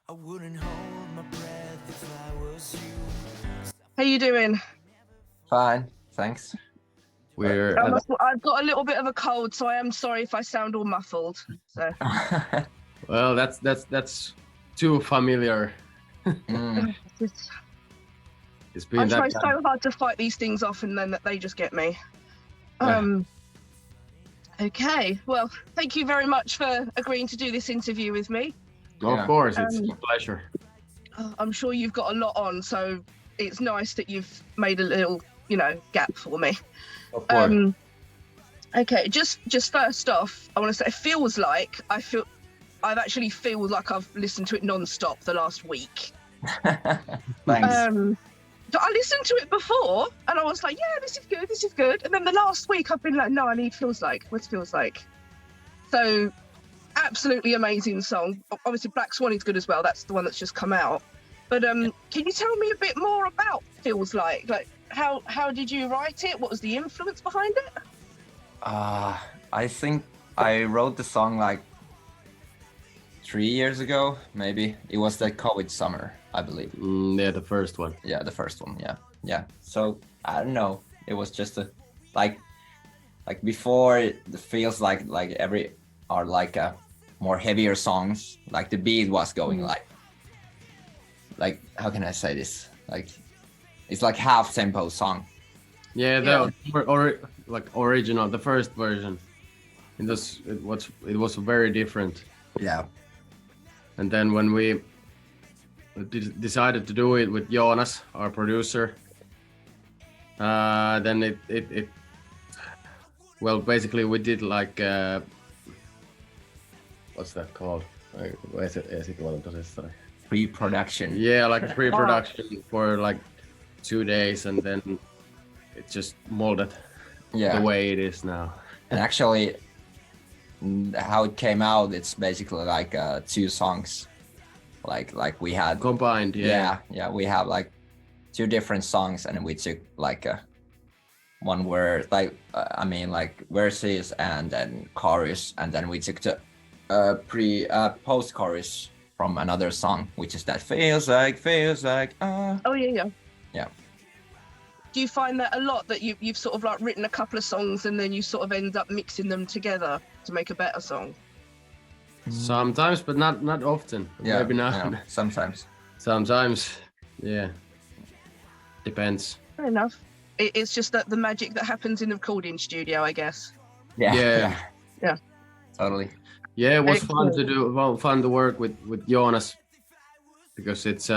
I wouldn't hold my breath if I was you. How you doing? Fine, thanks. We're I've got a little bit of a cold, so I am sorry if I sound all muffled. So well, that's too familiar. it's- It's I been try that so hard to fight these things off, and then they just get me. Okay, well, thank you very much for agreeing to do this interview with me. Of course, it's a pleasure. I'm sure you've got a lot on, so it's nice that you've made a little, gap for me. Of course. Okay, just first off, I want to say, I've actually feel like I've listened to it non-stop the last week. Thanks. I listened to it before, and I was like, yeah, this is good. And then the last week, I've been like, no, I need Feels Like. What Feels Like? So, absolutely amazing song. Obviously, Black Swan is good as well. That's the one that's just come out. But can you tell me a bit more about Feels Like? Like, how did you write it? What was the influence behind it? I think I wrote the song like 3 years ago, maybe. It was the COVID summer, I believe. Yeah, the first one. Yeah, the first one. Yeah. So I don't know. It was just like before. It feels like every are like more heavier songs. Like the beat was going like how can I say this? Like it's like half tempo song. Yeah, or like original, the first version. It was very different. Yeah. And then when we decided to do it with Jonas, our producer, then it well, basically we did like what's that called? Pre-production. Yeah, like a pre-production for like 2 days, and then it just molded the way it is now. And actually, how it came out, it's basically like 2 songs, like we had combined. Yeah, we have like 2 different songs, and we took like one word, like I mean like verses and then chorus, and then we took the post chorus from another song, which is that feels like. Oh yeah. Yeah. Do you find that a lot, that you've sort of like written a couple of songs and then you sort of end up mixing them together to make a better song? Sometimes, but not often. Yeah, maybe not. Yeah, sometimes. Sometimes, yeah. Depends. Fair enough. It's just that the magic that happens in the recording studio, I guess. Yeah. Totally. Yeah, it was fun to work with Jonas, because it's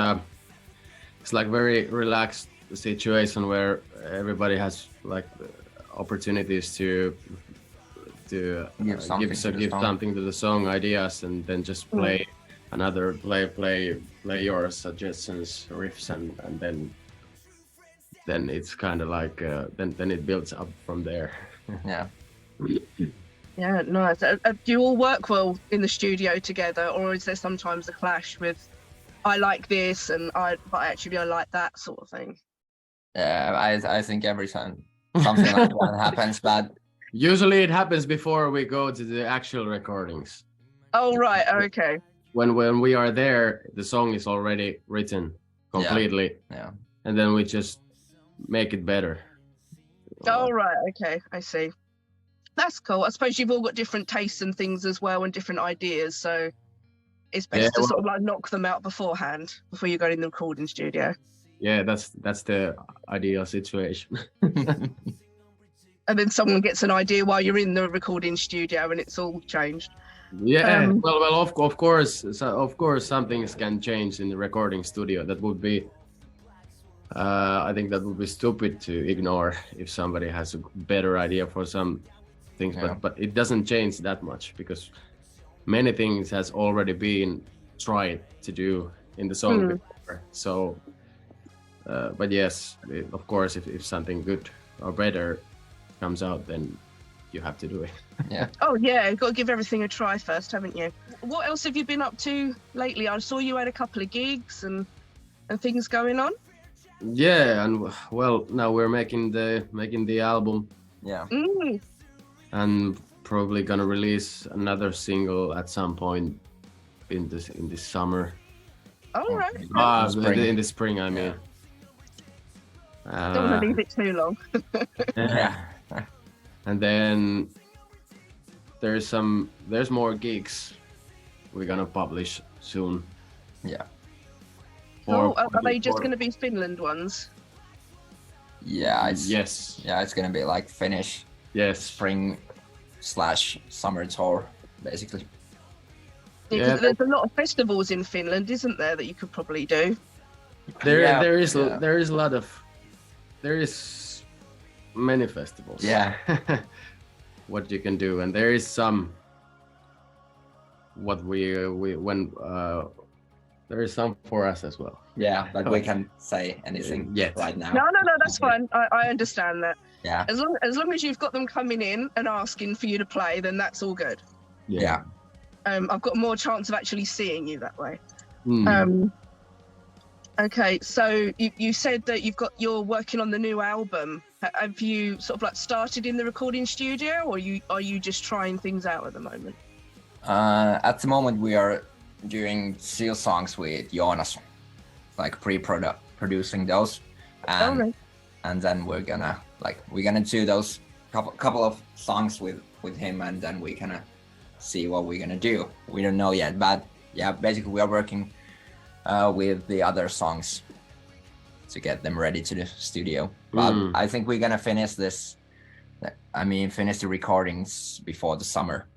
like very relaxed situation where everybody has like opportunities to give something to the song ideas, and then just play play your suggestions, riffs, and then it's kind of like then it builds up from there. Yeah. Yeah, nice. Do you all work well in the studio together, or is there sometimes a clash with, I like this and I like that sort of thing? Yeah, I think every time something like that happens, but usually it happens before we go to the actual recordings. Oh right, okay. When we are there, the song is already written completely. Yeah. And then we just make it better. Oh right, okay, I see. That's cool. I suppose you've all got different tastes and things as well, and different ideas, so it's best to sort of like knock them out beforehand before you go in the recording studio. Yeah, that's the ideal situation. And then someone gets an idea while you're in the recording studio and it's all changed. Yeah, well, of course, some things can change in the recording studio. That would be, I think that would be stupid to ignore if somebody has a better idea for some things, but it doesn't change that much, because many things has already been tried to do in the song before. So, but yes, of course, if something good or better comes out, then you have to do it. Yeah. Oh yeah, you've got to give everything a try first, haven't you? What else have you been up to lately? I saw you had a couple of gigs and things going on. Yeah, and well, now we're making the album. Yeah. And probably gonna release another single at some point in this summer. All right. Spring. In the spring, I mean. Don't want to leave it too long. Yeah. And then there's more gigs we're gonna publish soon. Yeah. Oh, are they just going to be Finland ones? Yeah. It's, yes. Yeah, it's gonna be like Finnish Yes. spring/summer tour, basically. Yeah, 'cause there's a lot of festivals in Finland, isn't there, that you could probably do? There is many festivals. Yeah. What you can do, and there is some there is some for us as well. Yeah, but we can't say anything Yet. right now. No, that's fine. I understand that. Yeah. As long as you've got them coming in and asking for you to play, then that's all good. Yeah. I've got more chance of actually seeing you that way. Mm. Okay, so you said that you're working on the new album. Have you sort of like started in the recording studio, or are you just trying things out at the moment? At the moment, we are doing seal songs with Jonas, like producing those, and then we're gonna do those couple of songs with him, and then we gonna see what we're gonna do. We don't know yet, but yeah, basically we are working with the other songs to get them ready to the studio. But I think we're gonna finish finish the recordings before the summer.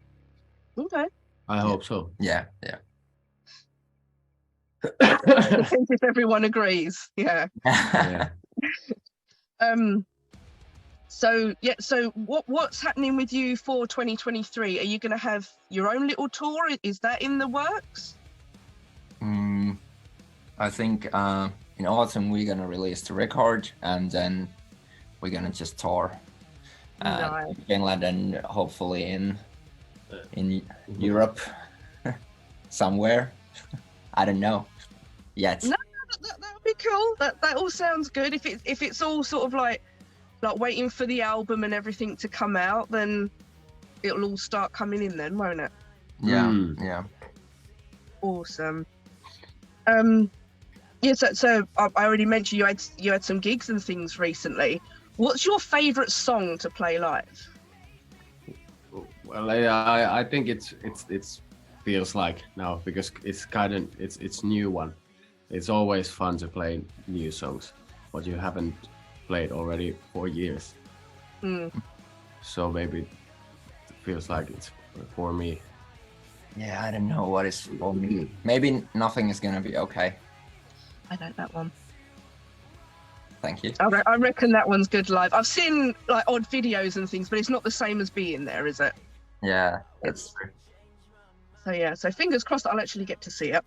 Okay. I hope so. Yeah. Depends if everyone agrees. Yeah. Yeah. So what's happening with you for 2023? Are you going to have your own little tour? Is that in the works? I think in autumn we're gonna release the record, and then we're gonna just tour in Finland and hopefully in Europe somewhere. I don't know yet. No, that would be cool. That all sounds good. If it's all sort of like waiting for the album and everything to come out, then it'll all start coming in then, won't it? Yeah. Yeah. Awesome. Yeah, so I already mentioned you had some gigs and things recently. What's your favorite song to play live? Well, I think it's feels like now, because it's new one. It's always fun to play new songs, what you haven't played already for years. So maybe it feels like it's for me. Yeah, I don't know what is for me. Maybe Nothing Is Gonna Be Okay. I like that one. Thank you. I reckon that one's good live. I've seen like odd videos and things, but it's not the same as being there, is it? Yeah, that's true. So yeah, so fingers crossed I'll actually get to see it.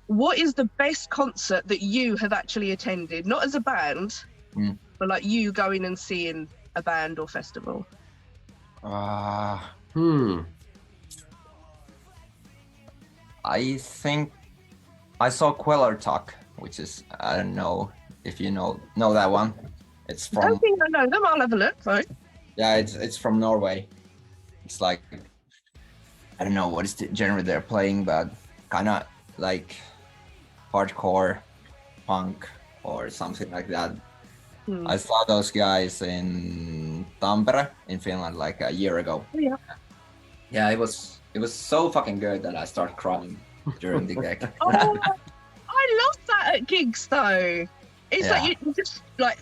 What is the best concert that you have actually attended? Not as a band, but like you going and seeing a band or festival. I think I saw Queller Talk, which is, I don't know if you know that one. It's from. I don't think I know them. I'll have a look. Right. Yeah, it's from Norway. It's like, I don't know what is the genre they're playing, but kind of like hardcore punk or something like that. I saw those guys in Tampere in Finland like a year ago. Oh, yeah. Yeah, it was so fucking good that I started crying during the gig. Oh, I love that at gigs though. It's like you just like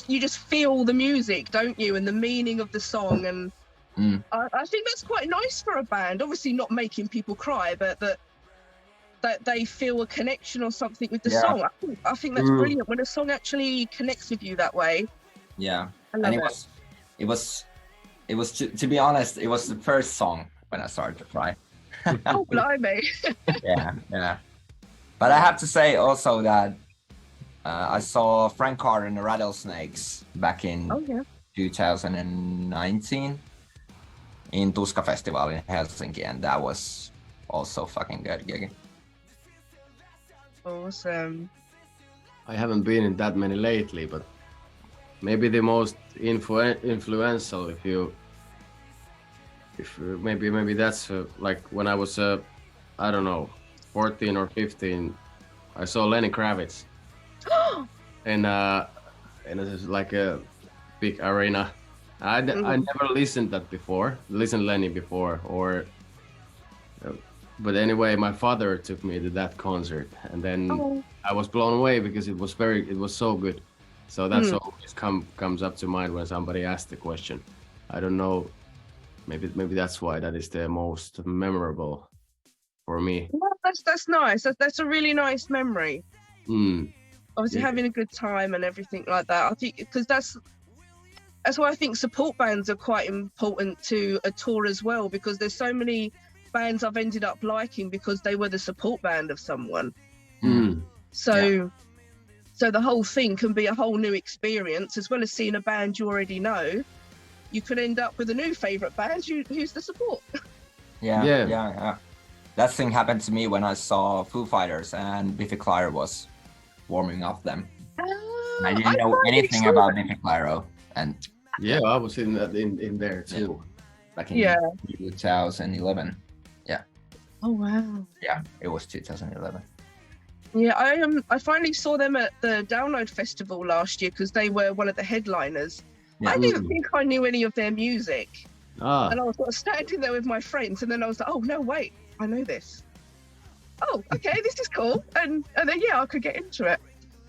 you just feel the music, don't you, and the meaning of the song, and I think that's quite nice for a band. Obviously, not making people cry, but that they feel a connection or something with the song. I think that's brilliant when a song actually connects with you that way. Yeah, I love it was to be honest, it was the first song when I started to cry. Oh, blimey. yeah. But I have to say also that I saw Frank Carter and the Rattlesnakes back in 2019 in Tuska Festival in Helsinki, and that was also fucking good gig. Awesome. I haven't been in that many lately, but maybe the most influential, maybe that's like when I was I don't know, 14 or 15, I saw Lenny Kravitz in like a big arena. I never listened Lenny before, or but anyway, my father took me to that concert, and then I was blown away because it was so good. So that's always comes up to mind when somebody asks the question. I don't know, maybe that's why that is the most memorable for me. Well, that's nice. That's a really nice memory. Obviously, Yeah. having a good time and everything like that. I think because that's why I think support bands are quite important to a tour as well, because there's so many bands I've ended up liking because they were the support band of someone. So the whole thing can be a whole new experience, as well as seeing a band you already know. You could end up with a new favorite band who's the support. Yeah. That thing happened to me when I saw Foo Fighters and Biffy Clyro was warming up them. I didn't know anything about Biffy Clyro, and yeah, I was in there too. Back in 2011. Oh wow. Yeah, it was 2011. Yeah, I finally saw them at the Download Festival last year because they were one of the headliners. Yeah. I didn't think I knew any of their music. And I was sort of standing there with my friends, and then I was like, oh no, wait, I know this. Oh, okay, this is cool. And then I could get into it.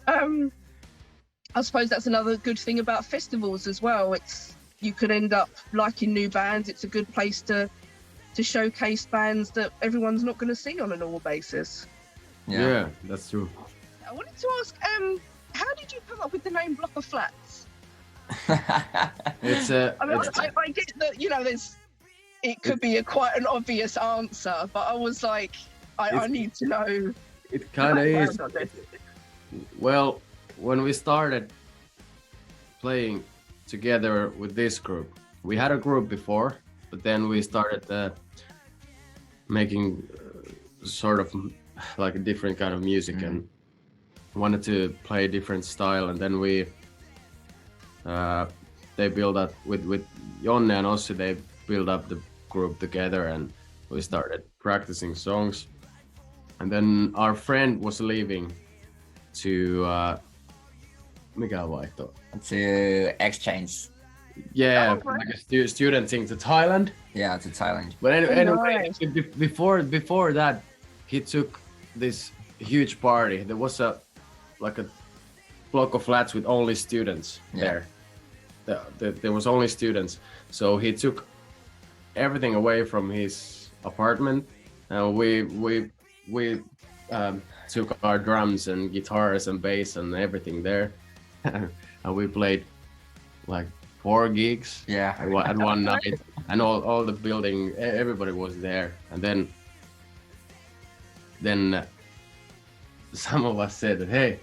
I suppose that's another good thing about festivals as well. You could end up liking new bands. It's a good place to showcase bands that everyone's not going to see on a normal basis. Yeah, that's true. I wanted to ask, how did you come up with the name Block of Flats? It's I get that, it could be quite an obvious answer, but I was like, I need to know. It kind of is. Well, when we started playing together with this group, we had a group before, but then we started making sort of like a different kind of music and wanted to play a different style, and then they built up with Jonne and Jesse. They built up the group together, and we started practicing songs. And then our friend was leaving to to exchange. Yeah, like a student thing to Thailand. Yeah, to Thailand. But anyway, before that, he took this huge party. There was a block of flats with only students there. There was only students, so he took everything away from his apartment, and we took our drums and guitars and bass and everything there, and we played like 4 gigs at one night, and all the building, everybody was there. And then some of us said that, hey,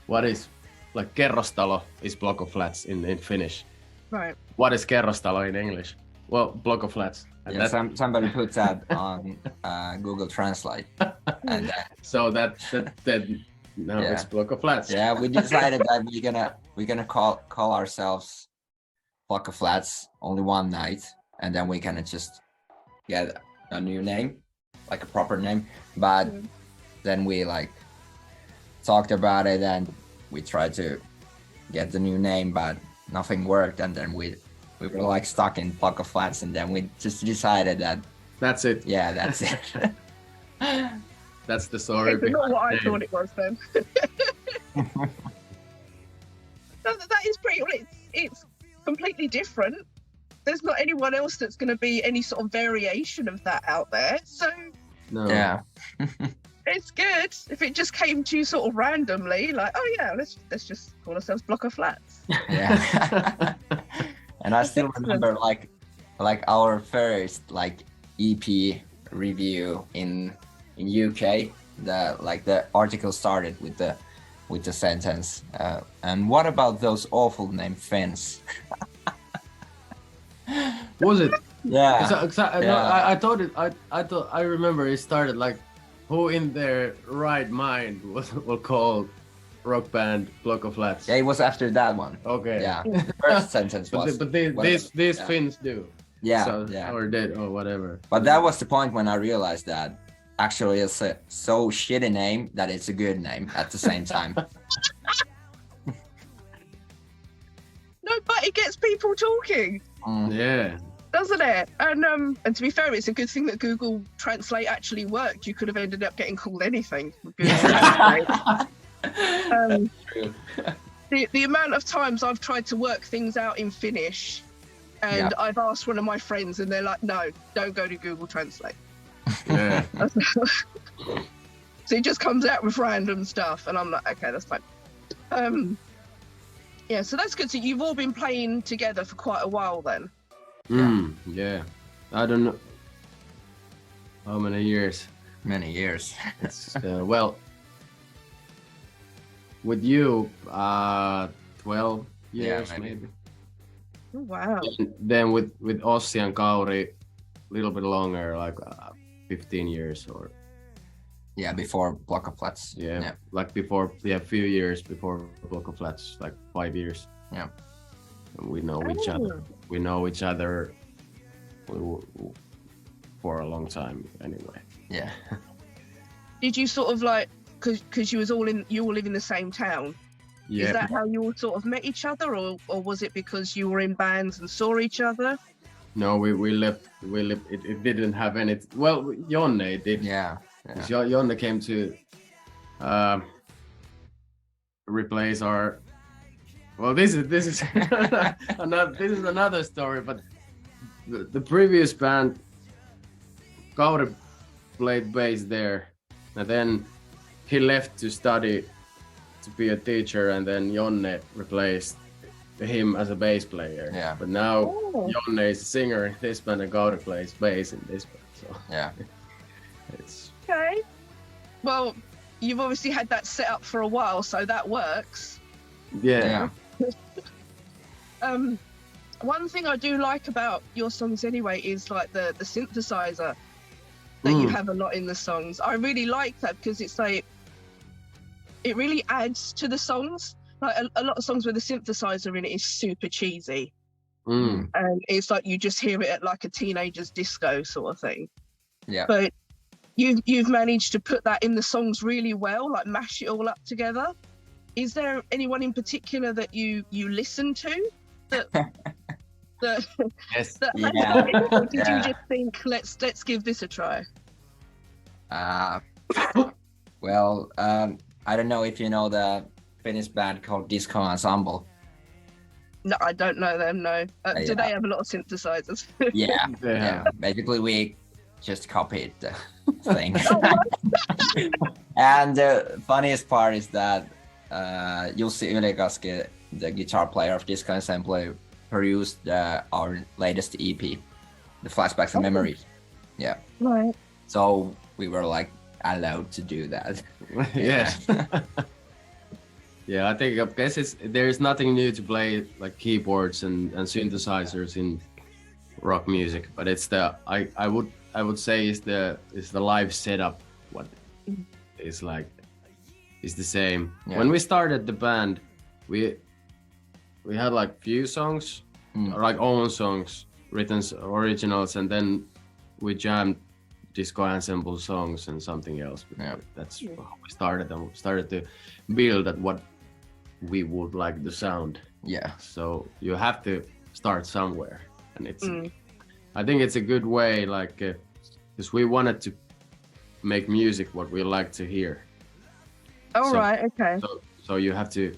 what is like kerrostalo is block of flats in Finnish. Right. What is kerrostalo in English? Well, block of flats. And somebody put that on Google Translate, and so that it's block of flats. Yeah, we decided that we're gonna call ourselves Block of Flats only one night, and then we can just get a new name, like a proper name. But then we talked about it, and we tried to get the new name, but nothing worked, and then we were stuck in Block of Flats, and then we just decided that that's it. Yeah, that's it. That's the story. Okay, not what I thought it was then. No, that is pretty. Well, it's completely different. There's not anyone else that's going to be any sort of variation of that out there. So no. Yeah. It's good if it just came to you sort of randomly, like, oh yeah, let's just call ourselves Block of Flats. Yeah. And I still remember like our first EP review in UK. The article started with the sentence, and what about those awful named Finns? Was it? Yeah. No, I thought I remember it started like, who in their right mind will call rock band Block of Flats? Yeah, it was after that one. Okay. Yeah. The first sentence was. But these Finns do. Yeah. So, or did or whatever. But that was the point when I realized that actually is a so shitty name that it's a good name at the same time. No, but it gets people talking, Yeah. doesn't it? And to be fair, it's a good thing that Google Translate actually worked. You could have ended up getting called anything with Google Translate. True. The amount of times I've tried to work things out in Finnish, and I've asked one of my friends, and they're like, "No, don't go to Google Translate." Yeah. So it just comes out with random stuff, and I'm like, "Okay, that's fine." Yeah, so that's good. So you've all been playing together for quite a while then. Yeah. I don't know how many years. Many years. It's, well, with you, 12 years maybe. maybe. Oh, wow. And then with Ossi and Kauri, a little bit longer, like 15 years or Yeah, before Block of Flats. yeah, like before, a few years before Block of Flats, like 5 years. Yeah. And we know each other. We know each other for a long time anyway. Yeah. Did you sort of like, because you all live in the same town? Yeah. Is that how you all sort of met each other, or was it because you were in bands and saw each other? No, we left. It didn't have any. Well, Jonne did. Yeah. Because Jonne came to replace our. Well, this is another story. But the previous band, Kauri played bass there, and then he left to study to be a teacher, and then Jonne replaced him as a bass player. Yeah. But now Jonne is a singer in this band, and Kauri plays bass in this band. So Yeah. it's Okay. Well, you've obviously had that set up for a while, so that works. yeah. One thing I do like about your songs anyway is like the synthesizer that you have a lot in the songs. I really like that because it's like it really adds to the songs. Like a lot of songs with a synthesizer in it is super cheesy, and it's like you just hear it at like a teenager's disco sort of thing. Yeah. But you've managed to put that in the songs really well, like mash it all up together. Is there anyone in particular that you listen to that Yes. that Yeah. or did Yeah. you just think let's give this a try? Well, I don't know if you know the Finnish band called Disco Ensemble. No, I don't know them. No. Do Yeah. they have a lot of synthesizers? Yeah. Yeah. Basically, we just copied the thing. And the funniest part is that Jussi Ylikaski, the guitar player of Disco Ensemble, produced our latest EP, The Flashbacks and Memories. Yeah. Right. So we were like allowed to do that. Yeah. Yeah, I think there is nothing new to play like keyboards and synthesizers in rock music, but it's I would say is the live setup what is like is the same. Yeah. When we started the band, we had like few songs, like own songs, written originals, and then we jammed Disco Ensemble songs and something else. Yeah. That's how we started, and we started to build at what we would like the sound. Yeah. So you have to start somewhere, and it's I think it's a good way, like because we wanted to make music what we like to hear. All right. Okay. So you have to.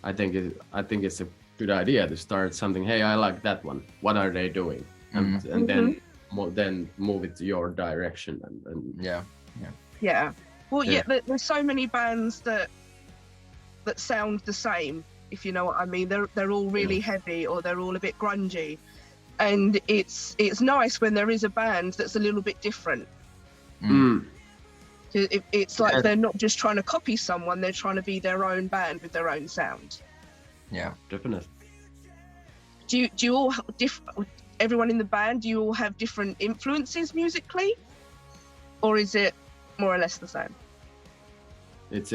I think it's a good idea to start something. Hey, I like that one. What are they doing? And then move it to your direction and Yeah. Yeah. Well, Yeah. there's so many bands that sound the same, if you know what I mean. They're all really heavy, or they're all a bit grungy, and it's nice when there is a band that's a little bit different. It's like they're not just trying to copy someone; they're trying to be their own band with their own sound. Yeah. definitely. Do you all everyone in the band? Do you all have different influences musically, or is it more or less the same? It's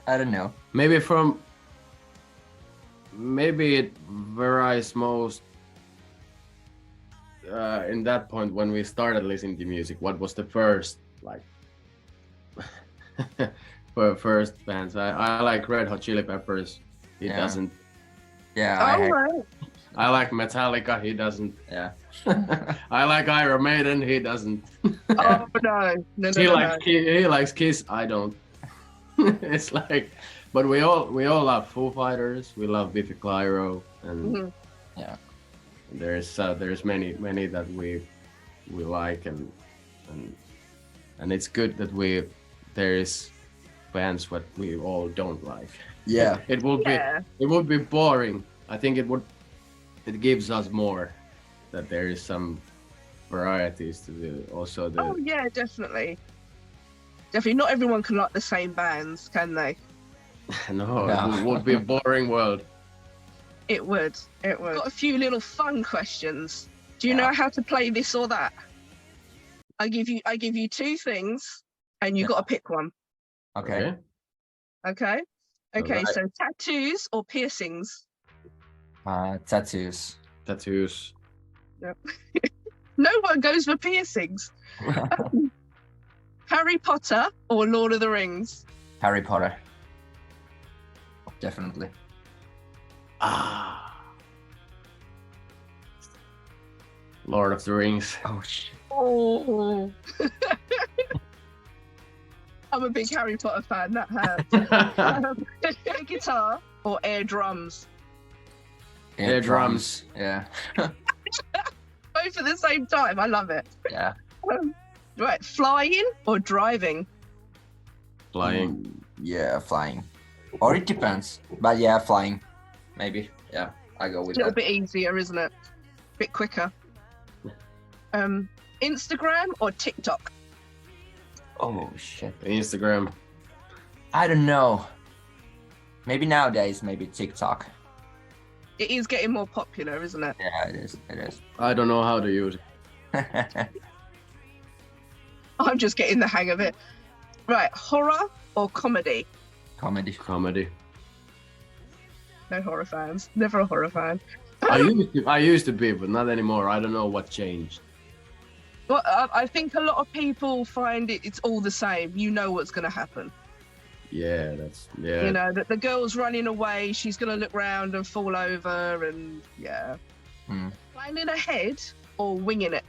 I don't know. maybe it varies most in that point when we started listening to music, what was the first like first bands? I like Red Hot Chili Peppers. He Yeah. doesn't. Yeah, Oh, right. I like Metallica. He doesn't. yeah. I like Iron Maiden. He doesn't. Oh, no. He likes Kiss. I don't. It's like, but we all love Foo Fighters. We love Biffy Clyro, and Mhm. Yeah. there's many that we like, and it's good that there is bands what we all don't like. Yeah. It would be boring. I think it gives us more that there is some varieties to also the Oh, yeah, definitely. Definitely. Not everyone can like the same bands, can they? no, No. it would be a boring world. It would. Got a few little fun questions. Do you Yeah. know how to play this or that? I give you two things, and you got to pick one. Okay. Okay. Okay. Alright. So tattoos or piercings? Tattoos. Tattoos. No one goes for piercings. Harry Potter or Lord of the Rings? Harry Potter. Definitely. Lord of the Rings. Oh shit. Oh. I'm a big Harry Potter fan. That hurts. Air guitar or air drums? Air drums. Yeah. Both at the same time. I love it. Yeah. Right, flying or driving? Flying. Yeah, flying. Or it depends. But yeah, flying. Maybe. Yeah, I go with A little that. bit easier, isn't it? Bit quicker. Instagram or TikTok? Oh shit. Instagram. I don't know. Maybe nowadays, maybe TikTok. It is getting more popular, isn't it? Yeah, it is. It is. I don't know how to use it. I'm just getting the hang of it. Right, horror or comedy? Comedy. Comedy. No horror fans. Never a horror fan. I used to be, but not anymore. I don't know what changed. Well, I think a lot of people find it's all the same. You know what's going to happen. Yeah, You know, that the girl's running away, she's going to look round and fall over, and yeah. Hmm. Planning ahead or winging it?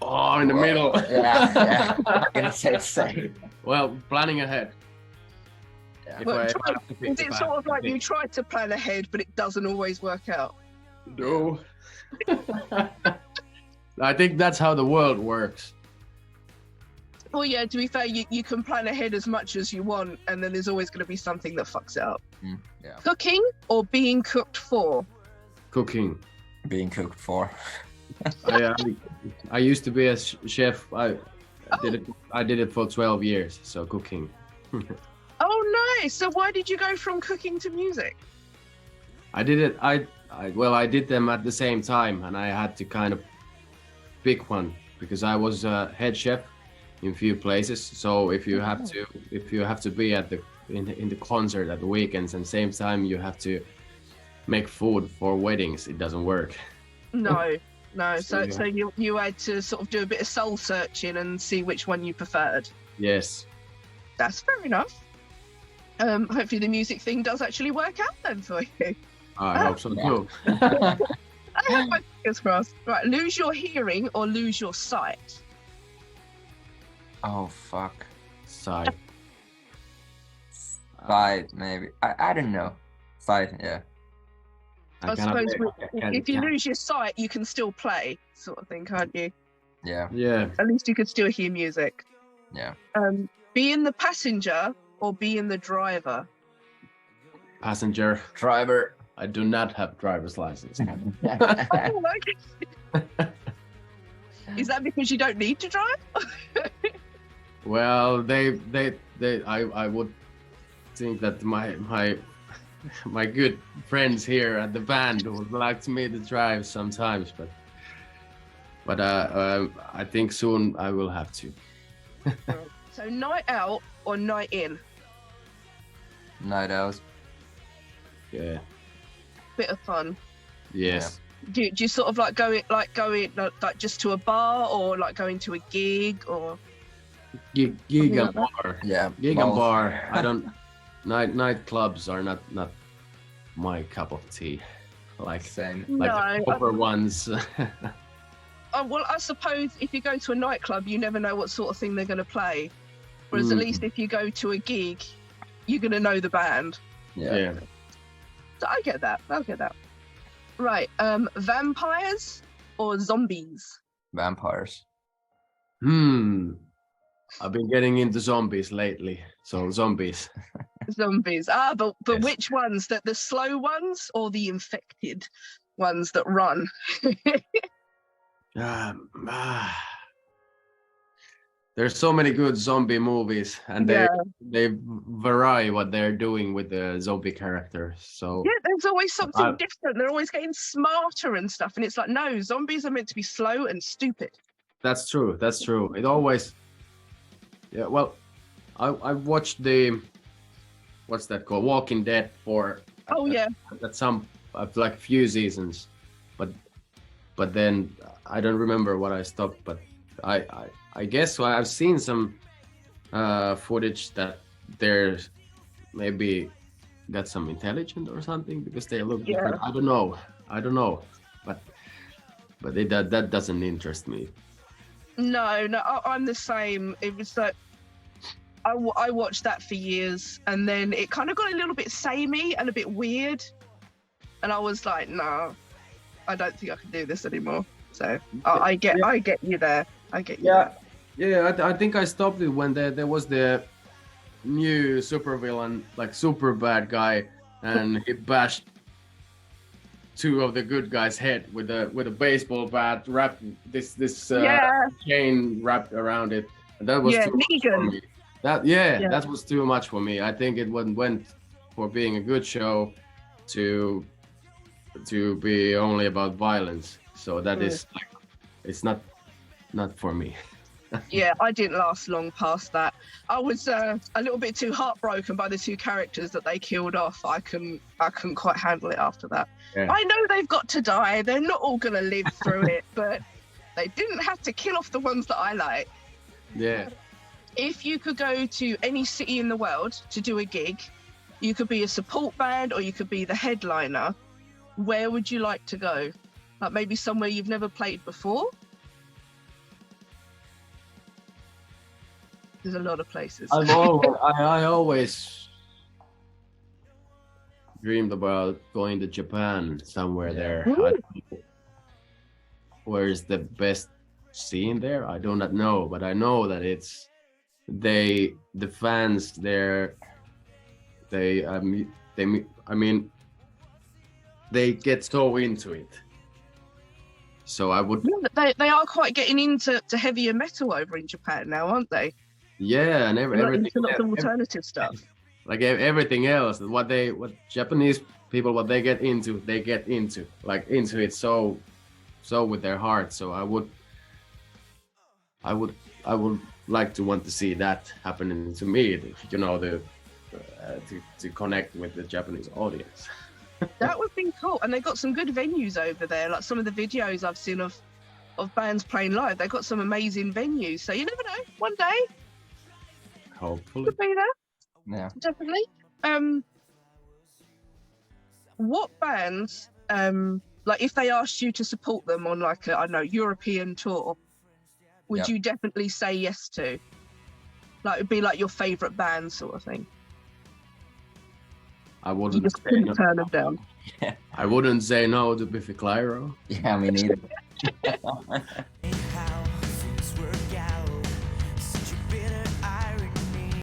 Oh, in the middle. Yeah. I'm gonna say the same. Well, planning ahead. Yeah. If Well, I try- have to pick, Is it sort of like you try to plan ahead, but it doesn't always work out? No. I think that's how the world works. Well, yeah, to be fair, you can plan ahead as much as you want, and then there's always going to be something that fucks it up. Yeah. Cooking or being cooked for? Cooking. Being cooked for. I used to be a chef. I did it for 12 years. So cooking. Oh, nice. So why did you go from cooking to music? I did it. I did them at the same time, and I had to kind of pick one because I was a head chef in few places. So if you have to be at in the concert at the weekends and same time you have to make food for weddings, it doesn't work. No. So Yeah. you had to sort of do a bit of soul searching and see which one you preferred. Yes. That's fair enough. Hopefully the music thing does actually work out then for you. I hope so too. I have my fingers crossed. Right, lose your hearing or lose your sight? Oh fuck. Side. Sight maybe. I don't know. Sight, yeah. I suppose if you lose your sight, you can still play, sort of thing, can't you? Yeah. Yeah. At least you could still hear music. Yeah. Being the passenger or being the driver? Passenger. Driver. I do not have driver's license. Oh, okay. Is that because you don't need to drive? Well, I would think that my good friends here at the band would like me to drive sometimes, but I think soon I will have to. So night out or night in? Night out. Yeah. Bit of fun. Yes. Do you sort of like go like just to a bar, or like going to a gig, or Gig Something and like bar. Yeah, Gig and both. bar. I don't. Nightclubs are not my cup of tea. Like Same. like No, the proper ones. well, I suppose if you go to a nightclub, you never know what sort of thing they're going to play. Whereas at least if you go to a gig, you're going to know the band. Yeah. So I get that. Right. Vampires or zombies? Vampires. I've been getting into zombies lately. So zombies. Zombies. But Yes. which ones? The slow ones or the infected ones that run? There's so many good zombie movies, and Yeah. they vary what they're doing with the zombie characters. So Yeah, there's always something I- different. They're always getting smarter and stuff. And it's like, no, zombies are meant to be slow and stupid. that's true. That's true. It always. Yeah. Well, I watched the what's that called? Walking Dead for Oh, yeah. at some like few seasons, but then I don't remember what I stopped. But I guess I've seen some footage that they're maybe got some intelligent or something because they look different. I don't know, but that doesn't interest me. No, I'm the same. It was like I watched that for years, and then it kind of got a little bit samey and a bit weird, and I was like, no, I don't think I can do this anymore. So I get you there. I get you. Yeah, I think I stopped it when there was the new supervillain, like super bad guy, and he bashed two of the good guys' head with a baseball bat, wrapped this chain wrapped around it. And that was too much for me. That was too much for me. I think it went for being a good show to be only about violence. So that is like, it's not for me. Yeah, I didn't last long past that. I was a little bit too heartbroken by the two characters that they killed off. I couldn't quite handle it after that. Yeah. I know they've got to die. They're not all gonna live through it, but they didn't have to kill off the ones that I like. Yeah. If you could go to any city in the world to do a gig, you could be a support band or you could be the headliner. Where would you like to go? Like maybe somewhere you've never played before? There's a lot of places. I always dreamed about going to Japan somewhere there. I don't know where is the best scene there? I do not know, but I know that it's the fans there. They get so into it. So I would. They are quite getting into heavier metal over in Japan now, aren't they? Yeah, and everything. Lots of alternative stuff. Like everything else, what Japanese people, what they get into like into it so with their heart. So I would like to want to see that happening to me. You know, to connect with the Japanese audience. That would be cool. And they've got some good venues over there. Like some of the videos I've seen of bands playing live, they've got some amazing venues. So you never know. One day, Hopefully. could be there. Yeah. Definitely. What bands, like if they asked you to support them on like a, I don't know, European tour, would you definitely say yes to? Like it'd be like your favorite band sort of thing. I You wouldn't just say couldn't no. turn them down. I wouldn't say no to Biffy Clyro. Yeah, me neither.